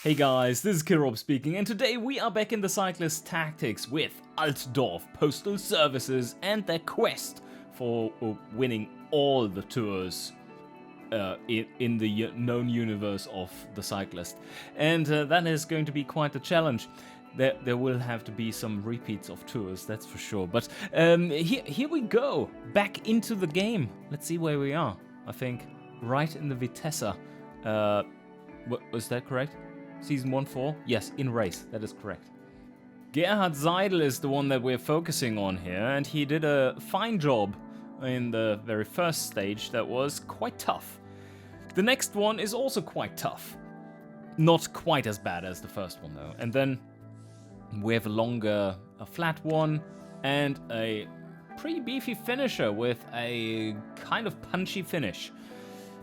Hey guys, this is Kirop speaking, and today we are back in the Cyclist tactics with Altdorf Postal Services and their quest for winning all the tours in the known universe of the Cyclist. And that is going to be quite the challenge. There will have to be some repeats of tours, that's for sure. But here we go, back into the game. Let's see where we are. I think right in the Vitessa. Was that correct? Season 1-4? Yes, in race, that is correct. Gerhard Seidel is the one that we're focusing on here, and he did a fine job in the very first stage that was quite tough. The next one is also quite tough. Not quite as bad as the first one though. And then we have a flat one, and a pretty beefy finisher with a kind of punchy finish.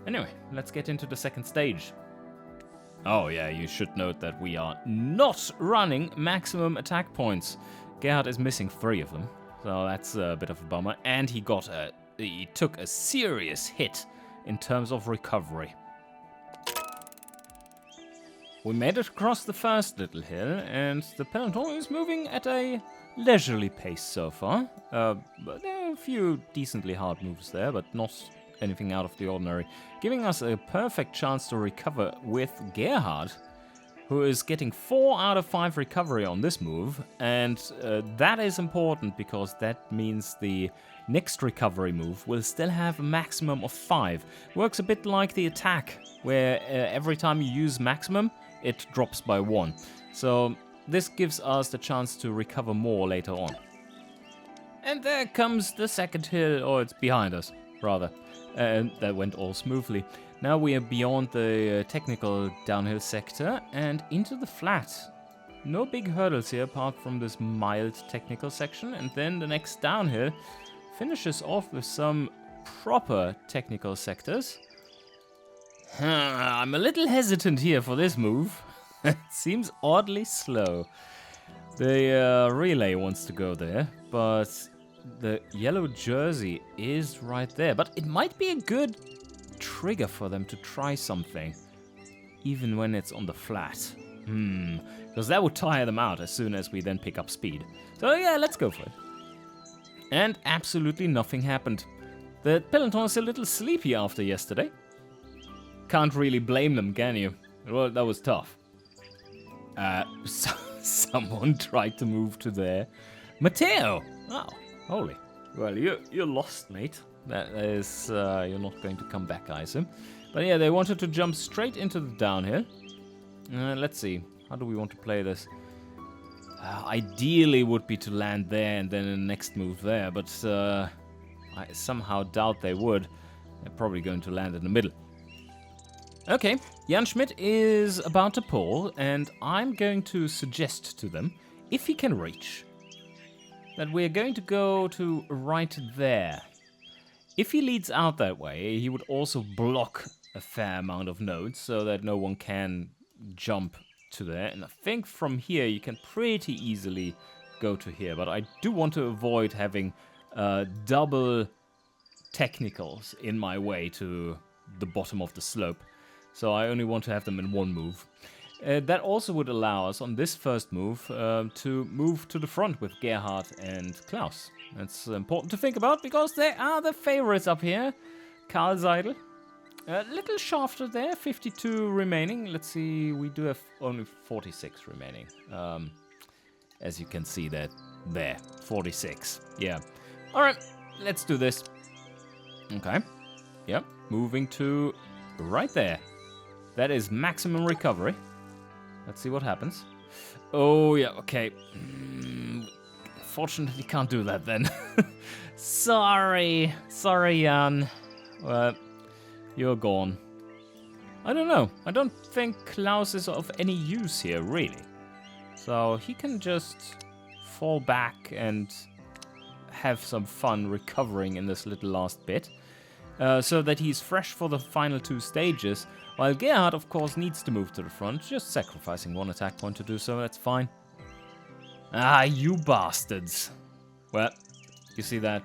Anyway, let's get into the second stage. Oh yeah, you should note that we are not running maximum attack points. Gerhard is missing 3 of them, so that's a bit of a bummer. And he took a serious hit in terms of recovery. We made it across the first little hill, and the peloton is moving at a leisurely pace so far. But there are a few decently hard moves there, but not anything out of the ordinary, giving us a perfect chance to recover with Gerhard, who is getting 4 out of 5 recovery on this move, and that is important because that means the next recovery move will still have a maximum of 5. Works a bit like the attack, where every time you use maximum, it drops by 1. So this gives us the chance to recover more later on. And there comes the second hill, or it's behind us, rather. And that went all smoothly. Now we are beyond the technical downhill sector and into the flat. No big hurdles here apart from this mild technical section, and then the next downhill finishes off with some proper technical sectors. I'm a little hesitant here for this move. It seems oddly slow. The relay wants to go there, but the yellow jersey is right there. But it might be a good trigger for them to try something, even when it's on the flat. Because that would tire them out as soon as we then pick up speed. So yeah, let's go for it. And absolutely nothing happened. The peloton is a little sleepy after yesterday. Can't really blame them, can you? Well, that was tough. Someone tried to move to there. Matteo! Oh, holy. Well, you're lost, mate. That is, you're not going to come back, I assume. But yeah, they wanted to jump straight into the downhill. Let's see. How do we want to play this? Ideally would be to land there and then the next move there, but I somehow doubt they would. They're probably going to land in the middle. Okay, Jan Schmidt is about to pull, and I'm going to suggest to them, if he can reach, that we're going to go to right there. If he leads out that way, he would also block a fair amount of nodes so that no one can jump to there. And I think from here you can pretty easily go to here, but I do want to avoid having double technicals in my way to the bottom of the slope. So I only want to have them in one move. That also would allow us on this first move to move to the front with Gerhard and Klaus. That's important to think about because they are the favorites up here. Karl Seidel. A little shafter there, 52 remaining. Let's see, we do have only 46 remaining. As you can see that there, 46. Yeah. Alright, let's do this. Okay. Yep, moving to right there. That is maximum recovery. Let's see what happens. Oh, yeah, okay. Fortunately, can't do that then. Sorry, Jan. Well, you're gone. I don't know. I don't think Klaus is of any use here, really. So he can just fall back and have some fun recovering in this little last bit. So that he's fresh for the final 2 stages. While Gerhard, of course, needs to move to the front, just sacrificing 1 attack point to do so, that's fine. Ah, you bastards. Well, you see that?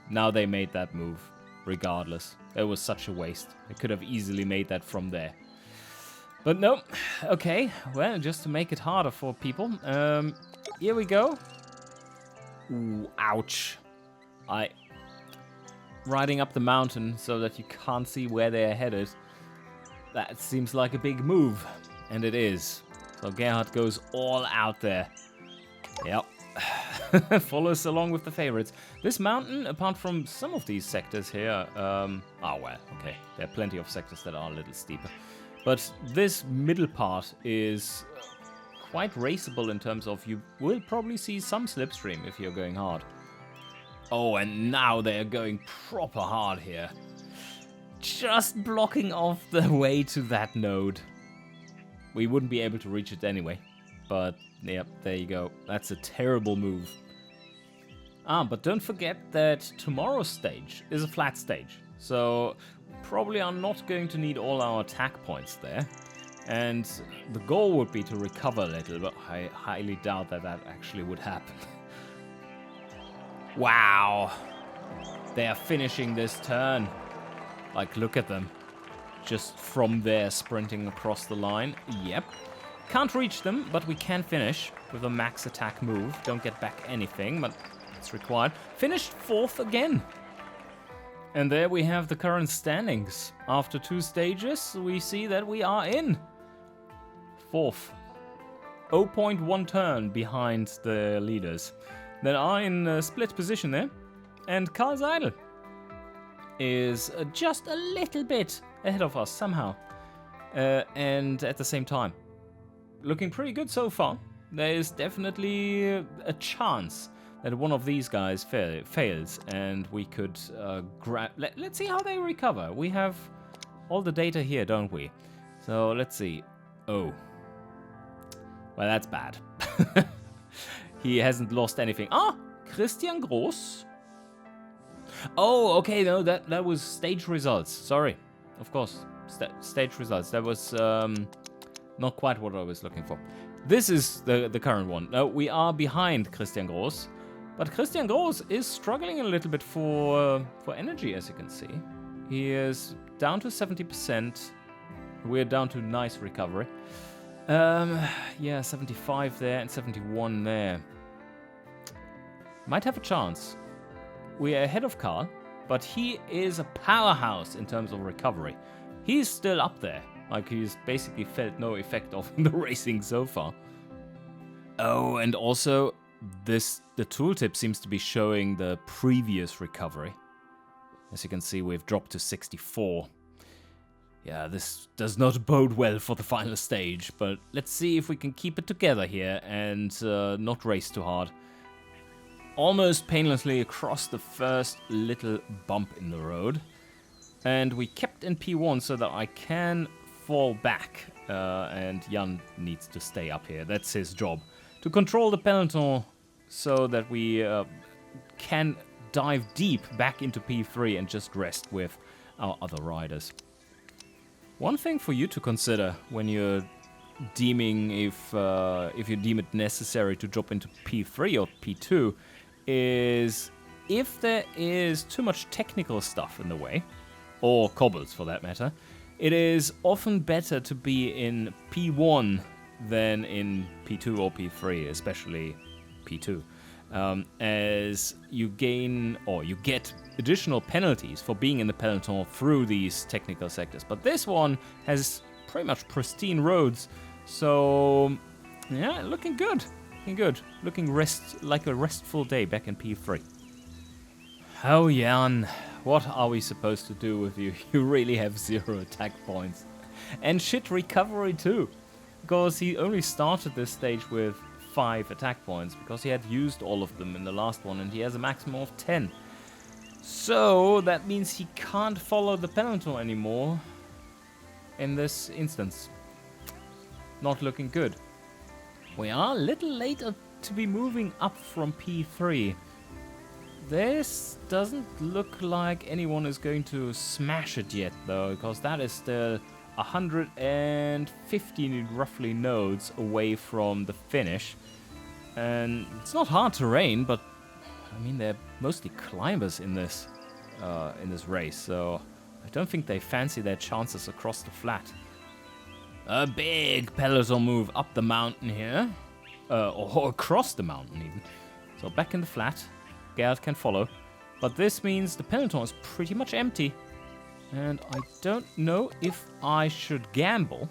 Now they made that move, regardless. It was such a waste. They could have easily made that from there. But no, okay, well, just to make it harder for people, here we go. Ooh, ouch. Riding up the mountain so that you can't see where they're headed. That seems like a big move, and it is. So Gerhard goes all out there. Yep. Follows along with the favorites. This mountain, apart from some of these sectors here, oh well, okay, there are plenty of sectors that are a little steeper. But this middle part is quite raceable in terms of you will probably see some slipstream if you're going hard. Oh, and now they're going proper hard here. Just blocking off the way to that node. We wouldn't be able to reach it anyway. But, yep, there you go. That's a terrible move. But don't forget that tomorrow's stage is a flat stage. So, probably are not going to need all our attack points there. And the goal would be to recover a little, but I highly doubt that that actually would happen. Wow. They are finishing this turn. Like, look at them. Just from there, sprinting across the line. Yep. Can't reach them, but we can finish with a max attack move. Don't get back anything, but it's required. Finished 4th again. And there we have the current standings. After 2 stages, we see that we are in 4th. 0.1 turn behind the leaders. That are in a split position there. And Karl Seidel is just a little bit ahead of us somehow. And at the same time. Looking pretty good so far. There is definitely a chance that one of these guys fails and we could grab... Let's see how they recover. We have all the data here, don't we? So let's see. Oh. Well, that's bad. He hasn't lost anything. Ah! Christian Groß. Oh, okay, no, that was stage results. Sorry. Of course. Stage results. That was not quite what I was looking for. This is the current one. Now, we are behind Christian Groß. But Christian Groß is struggling a little bit for energy, as you can see. He is down to 70%. We're down to nice recovery. Yeah, 75 there and 71 there. Might have a chance. We are ahead of Karl, but he is a powerhouse in terms of recovery. He's still up there. Like, he's basically felt no effect of the racing so far. Oh, and also, the tooltip seems to be showing the previous recovery. As you can see, we've dropped to 64. Yeah, this does not bode well for the final stage, but let's see if we can keep it together here and not race too hard. Almost painlessly across the first little bump in the road. And we kept in P1 so that I can fall back. And Jan needs to stay up here. That's his job. To control the peloton so that we can dive deep back into P3 and just rest with our other riders. One thing for you to consider when you're deeming if you deem it necessary to drop into P3 or P2 is if there is too much technical stuff in the way, or cobbles for that matter, it is often better to be in P1 than in P2 or P3, especially P2, as you gain or you get additional penalties for being in the peloton through these technical sectors. But this one has pretty much pristine roads, so yeah, looking good. Looking like a restful day back in P3. Oh, Jan, what are we supposed to do with you? You really have 0 attack points. And shit recovery too. Because he only started this stage with 5 attack points, because he had used all of them in the last one, and he has a maximum of 10. So, that means he can't follow the peloton anymore in this instance. Not looking good. We are a little later to be moving up from P3. This doesn't look like anyone is going to smash it yet, though, because that is still 150 roughly nodes away from the finish. And it's not hard terrain, but I mean, they're mostly climbers in this race, so I don't think they fancy their chances across the flat. A big peloton move up the mountain here. Or across the mountain even. So back in the flat. Gerhard can follow. But this means the peloton is pretty much empty. And I don't know if I should gamble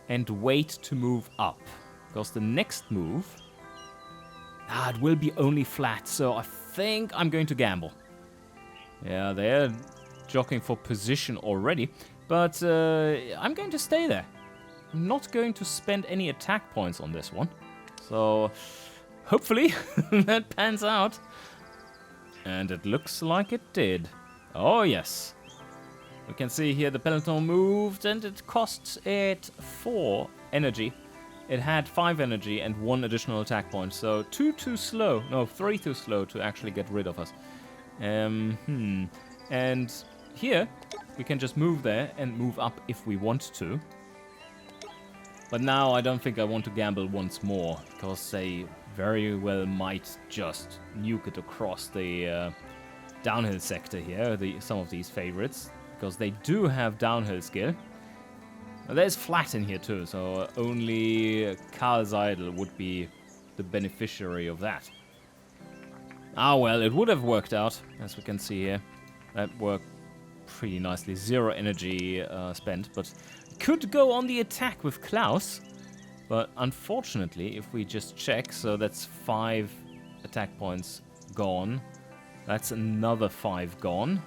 and wait to move up. Because the next move... it will be only flat. So I think I'm going to gamble. Yeah, they're jockeying for position already. But I'm going to stay there. I'm not going to spend any attack points on this one. So hopefully that pans out. And it looks like it did. Oh, yes. We can see here the peloton moved and it costs it 4 energy. It had 5 energy and 1 additional attack point. So 2 too slow. No, 3 too slow to actually get rid of us. And here we can just move there and move up if we want to. But now I don't think I want to gamble once more, because they very well might just nuke it across the downhill sector here, some of these favorites, because they do have downhill skill. Now, there's flat in here too, so only Karl Seidel would be the beneficiary of that. Ah well, it would have worked out, as we can see here. That worked pretty nicely. 0 energy spent, but could go on the attack with Klaus. But unfortunately, if we just check, so that's 5 attack points gone. That's another 5 gone.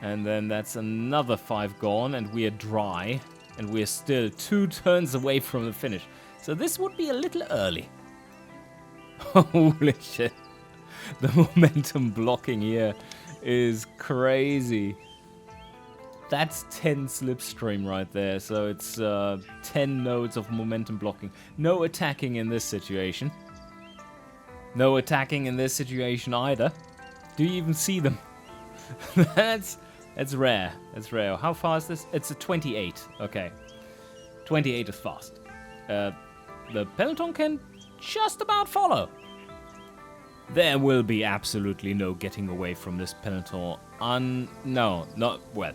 And then that's another 5 gone, and we are dry. And we are still 2 turns away from the finish. So this would be a little early. Holy shit. The momentum blocking here is crazy. That's 10 slipstream right there, so it's 10 nodes of momentum blocking. No attacking in this situation. No attacking in this situation either. Do you even see them? That's rare. That's rare. How far is this? It's a 28. Okay. 28 is fast. The peloton can just about follow. There will be absolutely no getting away from this peloton. No, not... well...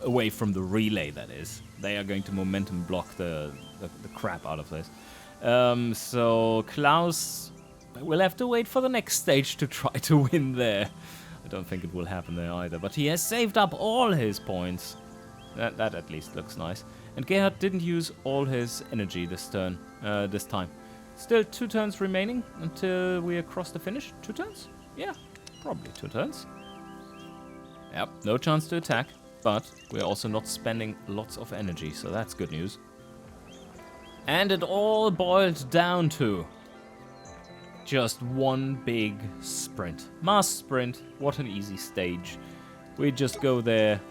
away from the relay, that is. They are going to momentum block the crap out of this. So Klaus will have to wait for the next stage to try to win there. I don't think it will happen there either, but he has saved up all his points. That at least looks nice. And Gerhard didn't use all his energy this time. Still 2 turns remaining until we are across the finish. 2 turns? Yeah, probably 2 turns. Yep, no chance to attack. But we're also not spending lots of energy, so that's good news. And it all boiled down to just one big sprint. Mass sprint, what an easy stage. We just go there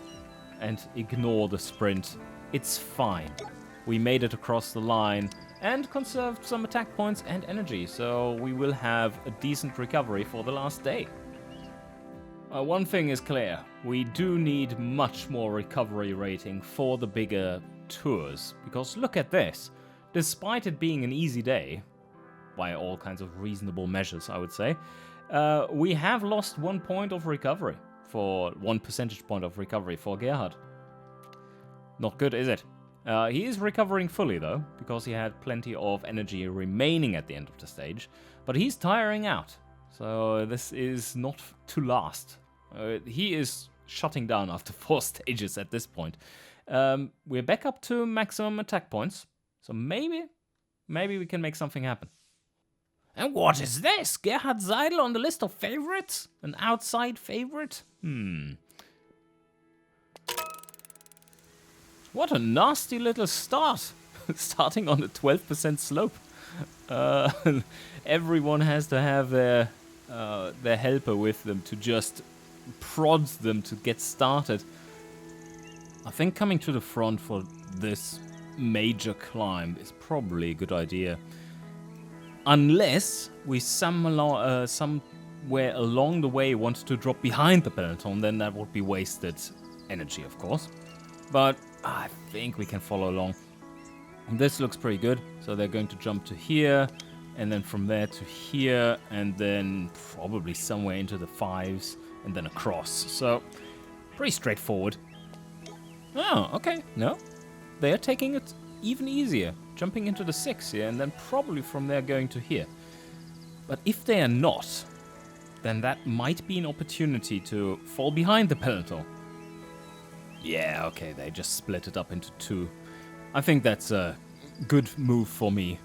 and ignore the sprint. It's fine. We made it across the line and conserved some attack points and energy, so we will have a decent recovery for the last day. One thing is clear, we do need much more recovery rating for the bigger tours, because look at this. Despite it being an easy day, by all kinds of reasonable measures I would say, we have lost 1 point of recovery, for 1 percentage point of recovery for Gerhard. Not good, is it? He is recovering fully though, because he had plenty of energy remaining at the end of the stage, but he's tiring out. So this is not to last. He is shutting down after 4 stages at this point. We're back up to maximum attack points. So maybe we can make something happen. And what is this? Gerhard Seidel on the list of favorites? An outside favorite? What a nasty little start. Starting on a 12% slope. Everyone has to have their helper with them to just prod them to get started. I think coming to the front for this major climb is probably a good idea. Unless we somewhere along the way want to drop behind the peloton, then that would be wasted energy, of course. But I think we can follow along. This looks pretty good. So they're going to jump to here, and then from there to here, and then probably somewhere into the 5s, and then across. So, pretty straightforward. Oh, okay. No, they're taking it even easier, jumping into the 6 here and then probably from there going to here. But if they are not, then that might be an opportunity to fall behind the peloton. Yeah, okay, they just split it up into 2. I think that's a good move for me.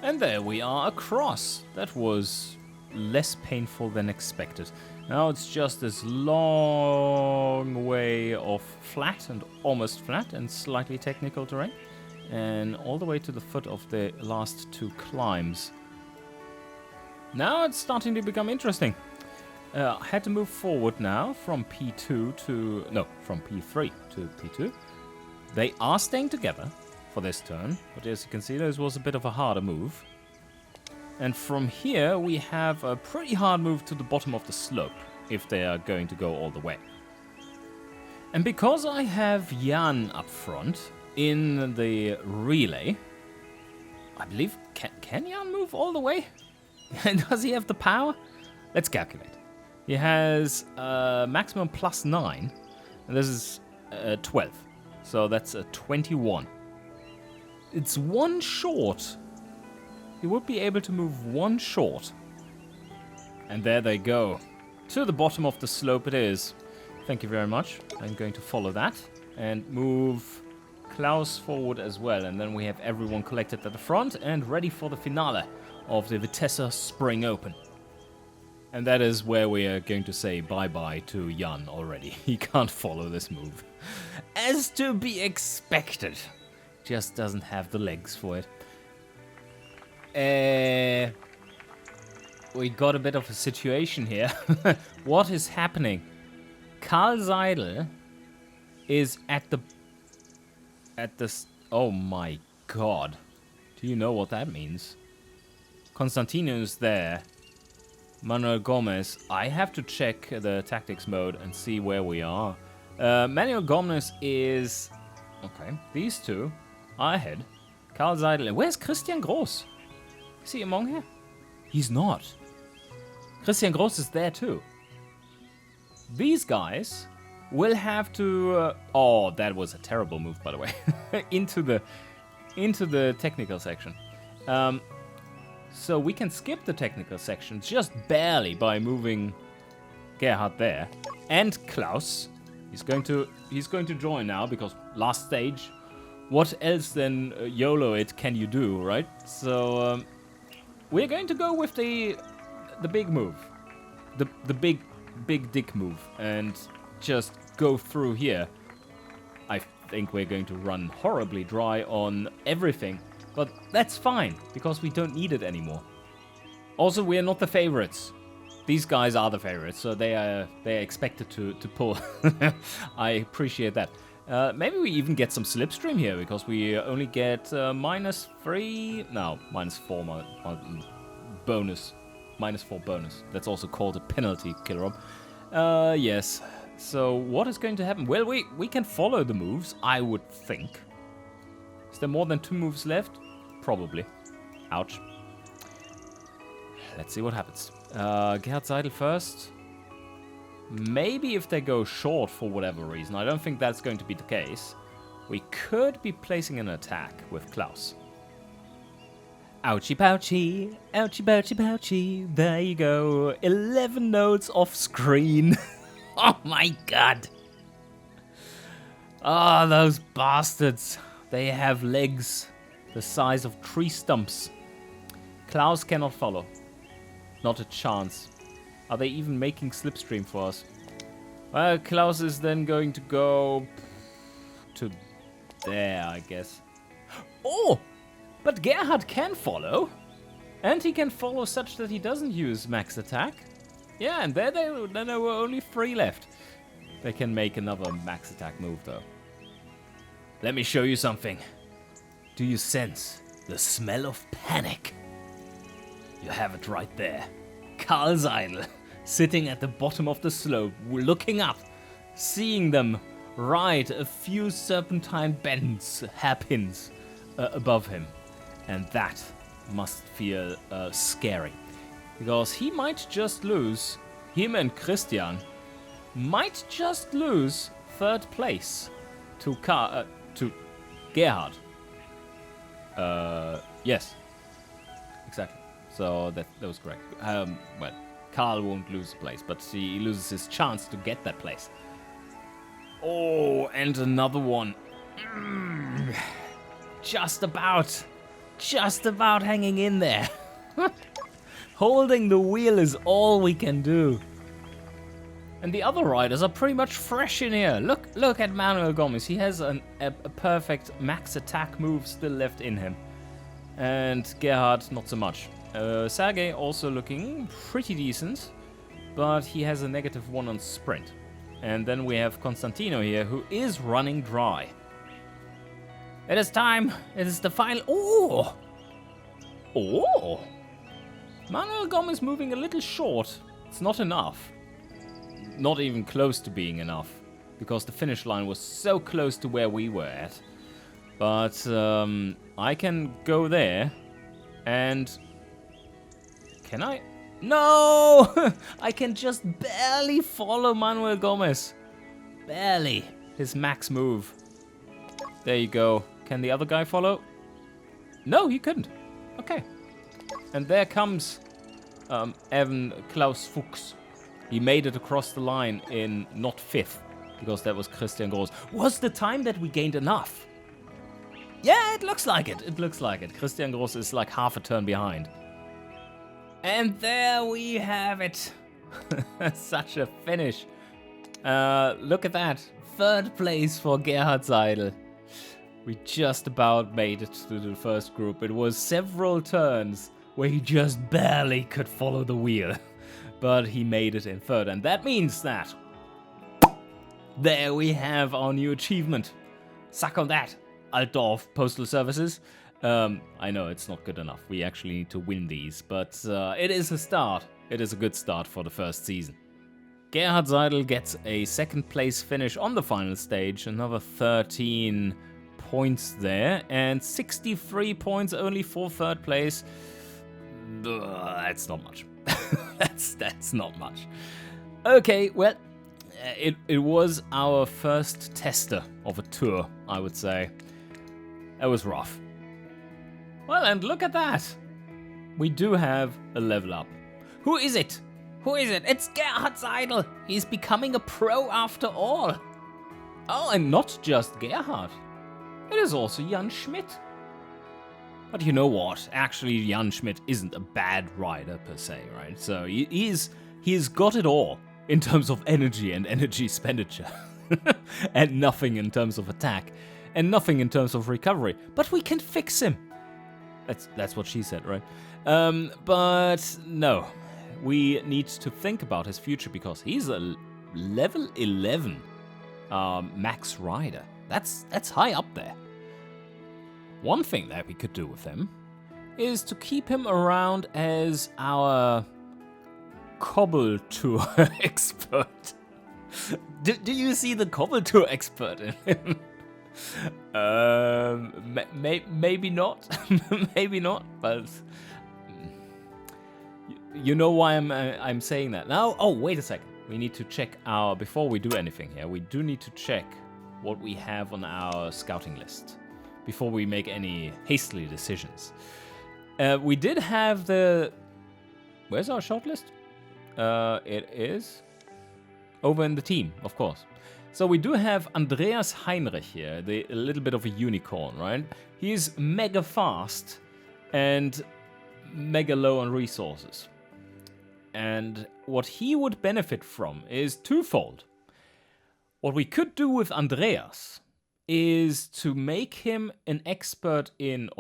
And there we are across. That was less painful than expected. Now it's just this long way of flat and almost flat and slightly technical terrain. And all the way to the foot of the last 2 climbs. Now it's starting to become interesting. I had to move forward now from P2 to... No, from P3 to P2. They are staying together for this turn, but as you can see, this was a bit of a harder move. And from here, we have a pretty hard move to the bottom of the slope, if they are going to go all the way. And because I have Jan up front in the relay, I believe... Can Jan move all the way? Does he have the power? Let's calculate. He has maximum plus 9, and this is 12. So that's a 21. It's 1 short. He would be able to move 1 short. And there they go. To the bottom of the slope it is. Thank you very much. I'm going to follow that and move Klaus forward as well. And then we have everyone collected at the front and ready for the finale of the Vitesse Spring Open. And that is where we are going to say bye-bye to Jan already. He can't follow this move. As to be expected. Just doesn't have the legs for it. We got a bit of a situation here. What is happening? Karl Seidel is at the... Oh my god. Do you know what that means? Constantino is there. Manuel Gomez. I have to check the tactics mode and see where we are. Manuel Gomez is... Okay, these 2 are ahead. Karl Seidel. Where's Christian Groß? Is he among here? He's not. Christian Groß is there too. These guys will have to... oh, that was a terrible move, by the way. into the technical section. So we can skip the technical section just barely by moving Gerhard there. And Klaus. He's going to join now because last stage. What else than YOLO it can you do, right? So we're going to go with the big move. The big dick move and just go through here. I think we're going to run horribly dry on everything. But that's fine, because we don't need it anymore. Also, we're not the favorites. These guys are the favorites, so they are expected to pull. I appreciate that. Maybe we even get some slipstream here, because we only get -3... No, -4 bonus. -4 bonus. That's also called a penalty, Killerob. Yes. So, what is going to happen? Well, we can follow the moves, I would think. Is there more than 2 moves left? Probably. Ouch. Let's see what happens. Gerhard Seidel first. Maybe if they go short for whatever reason, I don't think that's going to be the case, we could be placing an attack with Klaus. Ouchie pouchie, ouchie pouchie pouchie, there you go. 11 notes off screen. Oh my god. Ah, those bastards. They have legs the size of tree stumps. Klaus cannot follow. Not a chance. Are they even making slipstream for us? Well, Klaus is then going to go to there, I guess. Oh! But Gerhard can follow. And he can follow such that he doesn't use max attack. Yeah, and there were only 3 left. They can make another max attack move, though. Let me show you something. Do you sense the smell of panic? You have it right there. Karl Seidel, sitting at the bottom of the slope, looking up, seeing them ride a few serpentine bends, hairpins, above him. And that must feel scary. Because he might just lose, him and Christian, might just lose 3rd place to Gerhard. Yes. Exactly. So that was correct. Well, Carl won't lose a place, but he loses his chance to get that place. Oh, and another one. Just about hanging in there. Holding the wheel is all we can do. And the other riders are pretty much fresh in here. Look at Manuel Gomez. He has a perfect max attack move still left in him. And Gerhard, not so much. Sergey also looking pretty decent, but he has a -1 on sprint. And then we have Constantino here, who is running dry. It is time. It is the final. Oh! Manuel Gomez moving a little short. It's not enough. Not even close to being enough, because the finish line was so close to where we were at. But I can go there, and can I? No! I can just barely follow Manuel Gomez. Barely. His max move. There you go. Can the other guy follow? No, he couldn't. Okay. And there comes Klaus Fuchs. He made it across the line in not 5th, because that was Christian Groß. Was the time that we gained enough? Yeah, it looks like it. It looks like it. Christian Groß is like half a turn behind. And there we have it. Such a finish. Look at that. 3rd place for Gerhard Seidel. We just about made it to the first group. It was several turns where he just barely could follow the wheel. But he made it in 3rd. And that means that there we have our new achievement. Suck on that, Altdorf Postal Services. I know it's not good enough. We actually need to win these. But it is a start. It is a good start for the first season. Gerhard Seidel gets a 2nd place finish on the final stage. Another 13 points there. And 63 points only for 3rd place. That's not much. That's not much. Okay, well, it was our first tester of a tour, I would say. It was rough. Well, and look at that. We do have a level up. Who is it? Who is it? It's Gerhard Seidel. He's becoming a pro after all. Oh, and not just Gerhard. It is also Jan Schmidt. But you know what? Actually, Jan Schmidt isn't a bad rider per se, right? So he's got it all in terms of energy and energy expenditure. And nothing in terms of attack. And nothing in terms of recovery. But we can fix him. That's what she said, right? But no. We need to think about his future because he's a level 11 max rider. That's high up there. One thing that we could do with him is to keep him around as our cobble tour expert. Do you see the cobble tour expert in him? Maybe not. Maybe not, but you know why I'm saying that. Now, oh, wait a second. We need to check before we do anything here, we do need to check what we have on our scouting list before we make any hastily decisions. We did have where's our shortlist? It is over in the team, of course. So we do have Andreas Heinrich here, a little bit of a unicorn, right? He's mega fast and mega low on resources. And what he would benefit from is twofold. What we could do with Andreas is to make him an expert in,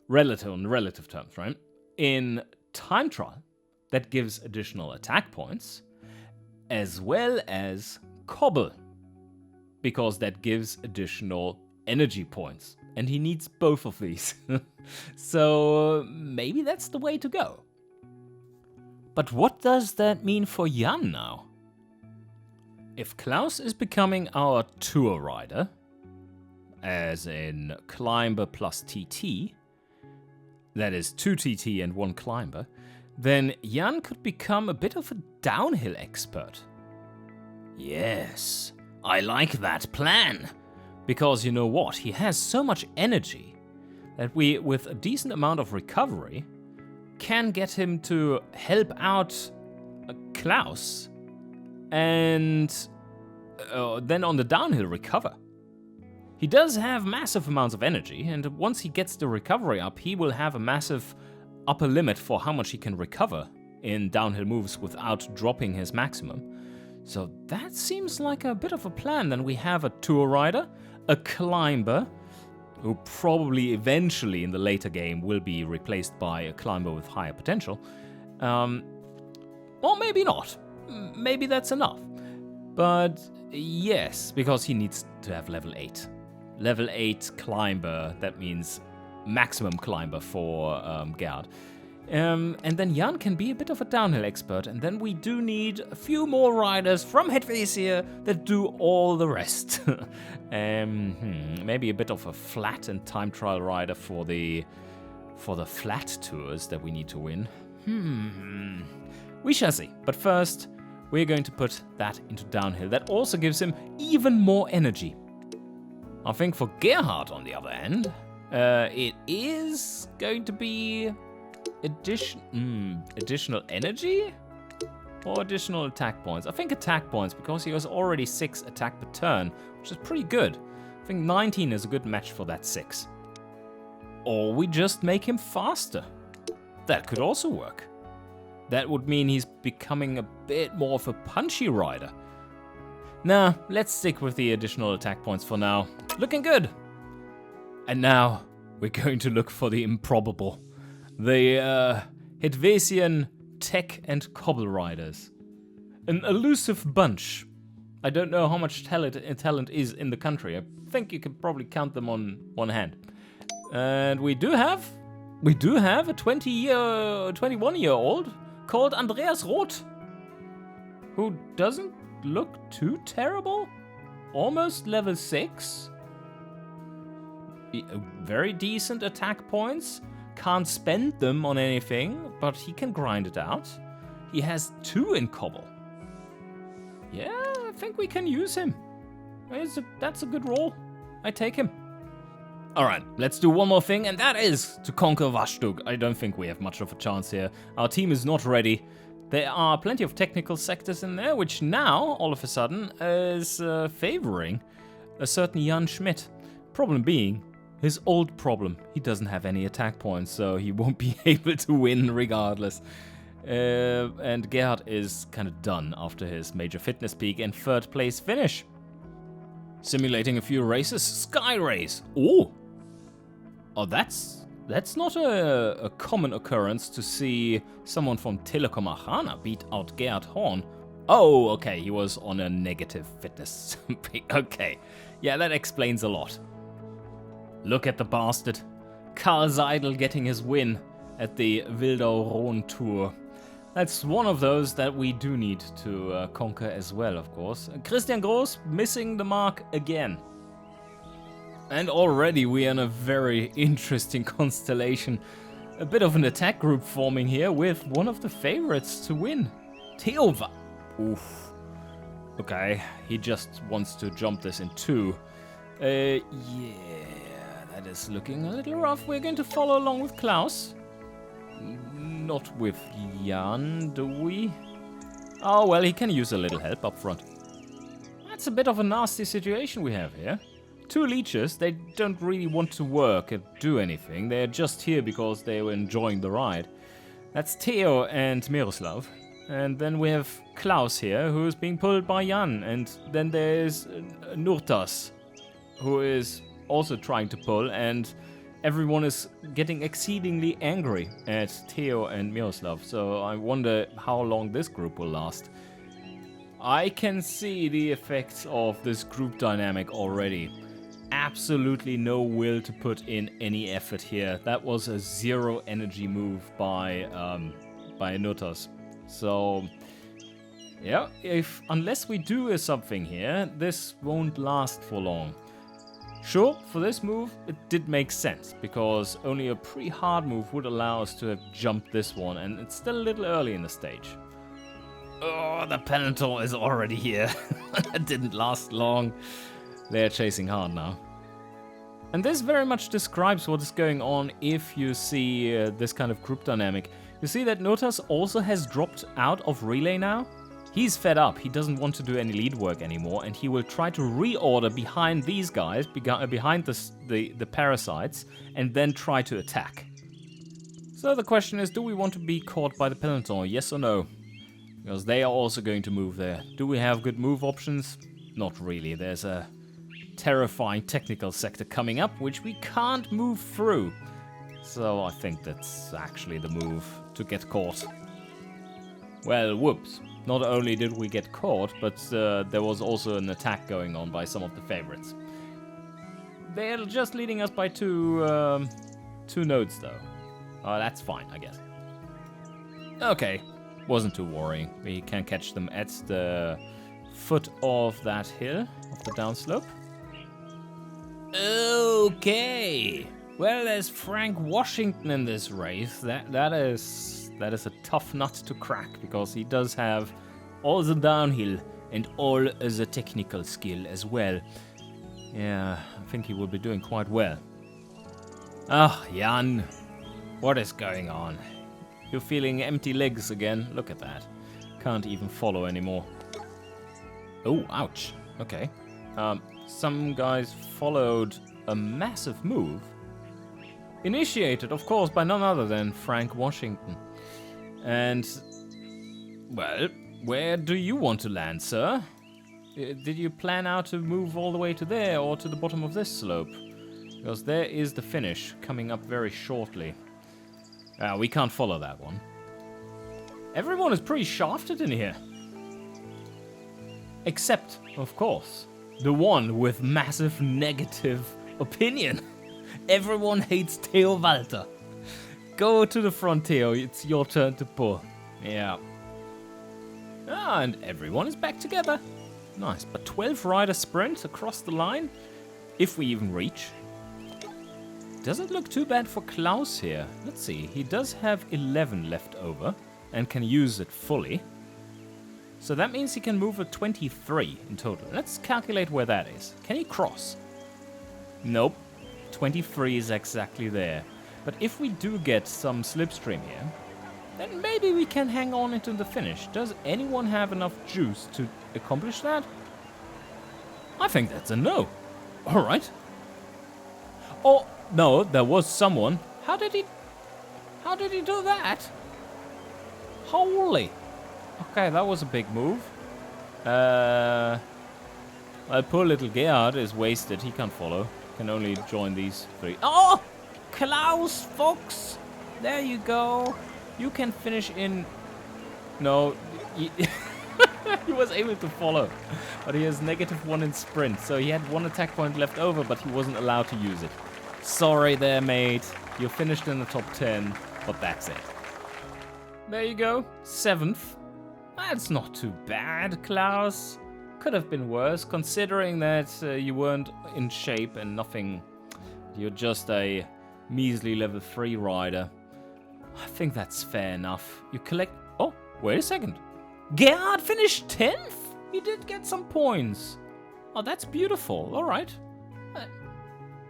relative terms, right? In time trial, that gives additional attack points, as well as cobble, because that gives additional energy points. And he needs both of these. So maybe that's the way to go. But what does that mean for Jan now? If Klaus is becoming our tour rider, as in climber plus TT, that is 2 TT and 1 climber, then Jan could become a bit of a downhill expert. Yes, I like that plan. Because you know what? He has so much energy that we, with a decent amount of recovery, can get him to help out Klaus and then on the downhill recover. He does have massive amounts of energy, and once he gets the recovery up, he will have a massive upper limit for how much he can recover in downhill moves without dropping his maximum. So that seems like a bit of a plan. Then we have a tour rider, a climber, who probably eventually in the later game will be replaced by a climber with higher potential. Or maybe not. Maybe that's enough. But yes, because he needs to have level 8. Level 8 climber, that means maximum climber for Gerd. And then Jan can be a bit of a downhill expert, and then we do need a few more riders from Hetvesian that do all the rest. Maybe a bit of a flat and time trial rider for the flat tours that we need to win. We shall see. But first, we're going to put that into downhill. That also gives him even more energy. I think for Gerhard, on the other hand, it is going to be additional energy or additional attack points. I think attack points, because he has already 6 attack per turn, which is pretty good. I think 19 is a good match for that 6. Or we just make him faster. That could also work. That would mean he's becoming a bit more of a punchy rider. Nah, let's stick with the additional attack points for now. Looking good. And now we're going to look for the improbable. The Hetvesian tech and cobble riders. An elusive bunch. I don't know how much talent is in the country. I think you can probably count them on one hand. And we do have a 21-year-old called Andreas Roth, who doesn't look too terrible. Almost level 6. Very decent attack points. Can't spend them on anything, but he can grind it out. He has 2 in cobble. Yeah, I think we can use him. That's a good roll. I take him. Alright, let's do one more thing, and that is to conquer Vashtug. I don't think we have much of a chance here. Our team is not ready. There are plenty of technical sectors in there, which now, all of a sudden, is favoring a certain Jan Schmidt. Problem being, his old problem, he doesn't have any attack points, so he won't be able to win regardless. And Gerhard is kind of done after his major fitness peak and 3rd place finish. Simulating a few races, Sky Race. Oh, that's not a common occurrence to see someone from Telekom Achana beat out Gerhard Horn. Oh, okay, he was on a negative fitness peak. Okay, yeah, that explains a lot. Look at the bastard. Karl Seidel getting his win at the Wildau Rhone Tour. That's one of those that we do need to conquer as well, of course. Christian Groß missing the mark again. And already we are in a very interesting constellation. A bit of an attack group forming here with one of the favorites to win. Teova. Oof. Okay, he just wants to jump this in 2. Yeah. That is looking a little rough. We're going to follow along with Klaus. Not with Jan, do we? Oh, well, he can use a little help up front. That's a bit of a nasty situation we have here. 2 leeches, they don't really want to work and do anything. They're just here because they were enjoying the ride. That's Theo and Miroslav. And then we have Klaus here, who is being pulled by Jan. And then there's Nurtas, who is also trying to pull, and everyone is getting exceedingly angry at Theo and Miroslav, so I wonder how long this group will last. I can see the effects of this group dynamic already. Absolutely no will to put in any effort here. That was a 0 energy move by Nutas. So yeah, unless we do something here, this won't last for long. Sure, for this move, it did make sense, because only a pretty hard move would allow us to have jumped this one, and it's still a little early in the stage. Oh, the pinnacle is already here. It didn't last long. They're chasing hard now. And this very much describes what is going on if you see this kind of group dynamic. You see that Notas also has dropped out of relay now? He's fed up, he doesn't want to do any lead work anymore, and he will try to reorder behind these guys, behind the parasites, and then try to attack. So the question is, do we want to be caught by the peloton, yes or no? Because they are also going to move there. Do we have good move options? Not really, there's a terrifying technical sector coming up, which we can't move through. So I think that's actually the move to get caught. Well, whoops. Not only did we get caught, but there was also an attack going on by some of the favorites. They're just leading us by two nodes, though. Oh, that's fine, I guess. Okay, wasn't too worrying. We can catch them at the foot of that hill, of the downslope. Okay. Well, there's Frank Washington in this race. That is a tough nut to crack, because he does have all the downhill and all the technical skill as well. Yeah, I think he will be doing quite well. Ah, Jan, what is going on? You're feeling empty legs again? Look at that. Can't even follow anymore. Oh, ouch. Okay. Some guys followed a massive move. Initiated, of course, by none other than Frank Washington. And, well, where do you want to land, sir? Did you plan out to move all the way to there or to the bottom of this slope? Because there is the finish coming up very shortly. We can't follow that one. Everyone is pretty shafted in here. Except, of course, the one with massive negative opinion. Everyone hates Theo Walter. Go to the front, Theo. It's your turn to pull. Yeah. And everyone is back together. Nice. But 12 rider sprint across the line, if we even reach. Doesn't look too bad for Klaus here. Let's see. He does have 11 left over and can use it fully. So that means he can move a 23 in total. Let's calculate where that is. Can he cross? Nope. 23 is exactly there. But if we do get some slipstream here, then maybe we can hang on into the finish. Does anyone have enough juice to accomplish that? I think that's a no. All right. Oh, no, there was someone. How did he do that? Holy. Okay, that was a big move. Well, poor little Gerhard is wasted. He can't follow. Can only join these three. Oh! Klaus Fuchs! There you go. You can finish in... No. He was able to follow. But he has -1 in sprint. So he had 1 attack point left over, but he wasn't allowed to use it. Sorry there, mate. You finished in the top 10, but that's it. There you go. 7th. That's not too bad, Klaus. Could have been worse, considering that you weren't in shape and nothing. You're just a measly level 3 rider. I think that's fair enough. You collect... Oh, wait a second. Gerhard finished 10th? He did get some points. Oh, that's beautiful. All right.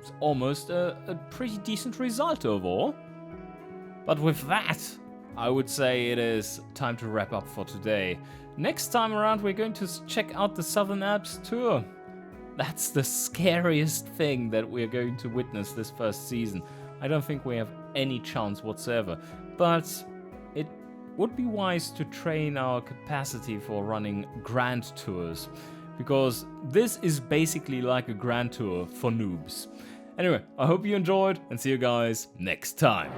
It's almost a pretty decent result overall. But with that, I would say it is time to wrap up for today. Next time around, we're going to check out the Southern Alps tour. That's the scariest thing that we're going to witness this first season. I don't think we have any chance whatsoever, but it would be wise to train our capacity for running grand tours, because this is basically like a grand tour for noobs. Anyway, I hope you enjoyed, and see you guys next time.